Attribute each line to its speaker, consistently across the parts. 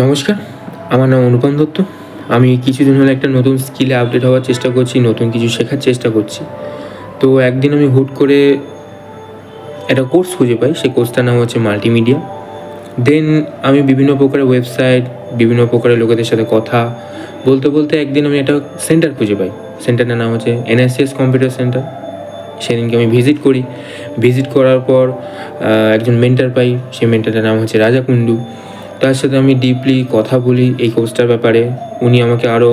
Speaker 1: নমস্কার, আমার নাম অনুপম দত্ত। আমি কিছুদিন হলো একটা নতুন স্কিলে আপডেট হওয়ার চেষ্টা করছি, নতুন কিছু শেখার চেষ্টা করছি। তো একদিন আমি হুট করে একটা কোর্স খুঁজে পাই, সেই কোর্সটার নাম হচ্ছে মাল্টিমিডিয়া। দেন আমি বিভিন্ন প্রকারের ওয়েবসাইট, বিভিন্ন প্রকারের লোকেদের সাথে কথা বলতে বলতে একদিন আমি একটা সেন্টার খুঁজে পাই। সেন্টারটার নাম হচ্ছে NSS কম্পিউটার সেন্টার। সেদিনকে আমি ভিজিট করি। ভিজিট করার পর একজন মেন্টর পাই, সেই মেন্টরটার নাম হচ্ছে রাজা কুণ্ডু। তার সাথে আমি ডিপলি কথা বলি এই কোর্সটার ব্যাপারে। উনি আমাকে আরও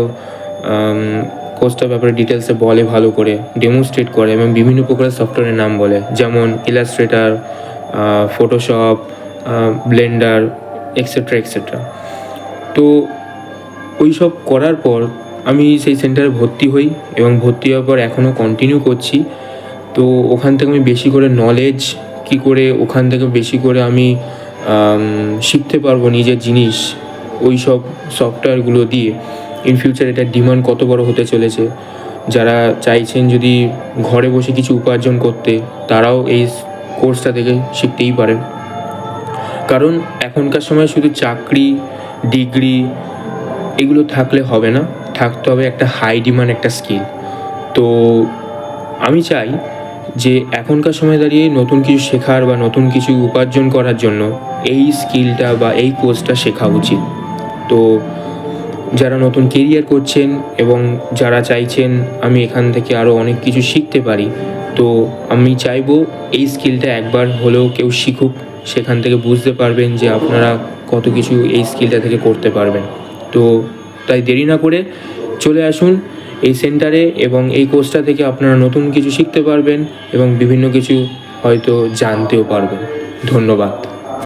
Speaker 1: কোর্সটার ব্যাপারে ডিটেলসে বলে, ভালো করে ডেমনস্ট্রেট করে এবং বিভিন্ন প্রকারের সফটওয়্যারের নাম বলে, যেমন illustrator, Photoshop, Blender, etcetera etcetera. তো ওই সব করার পর আমি সেই সেন্টারে ভর্তি হই এবং ভর্তি হওয়ার পর এখনও কন্টিনিউ করছি। তো ওখান থেকে আমি বেশি করে নলেজ কী করে ওখান থেকে বেশি করে আমি শিখতে পারবো নিজের জিনিস, ওই সব সফটওয়্যারগুলো দিয়ে ইন ফিউচার এটার ডিমান্ড কত বড় হতে চলেছে। যারা চাইছেন যদি ঘরে বসে কিছু উপার্জন করতে, তারাও এই কোর্সটা থেকে শিখতেই পারেন। কারণ এখনকার সময় শুধু চাকরি, ডিগ্রি এগুলো থাকলে হবে না, থাকতে হবে একটা হাই ডিমান্ড একটা স্কিল। তো আমি চাই যে এখনকার সময় দাঁড়িয়ে নতুন কিছু শেখার বা নতুন কিছু উপার্জন করার জন্য এই স্কিলটা বা এই কোর্সটা শেখা উচিত। তো যারা নতুন কেরিয়ার করছেন এবং যারা চাইছেন আমি এখান থেকে আরও অনেক কিছু শিখতে পারি, তো আমি চাইবো এই স্কিলটা একবার হলেও কেউ শিখুক। সেখান থেকে বুঝতে পারবেন যে আপনারা কত কিছু এই স্কিলটা থেকে করতে পারবেন। তো তাই দেরি না করে চলে আসুন এই সেন্টারে এবং এই কোর্সটা থেকে আপনারা নতুন কিছু শিখতে পারবেন এবং বিভিন্ন কিছু হয়তো জানতেও পারবেন। ধন্যবাদ।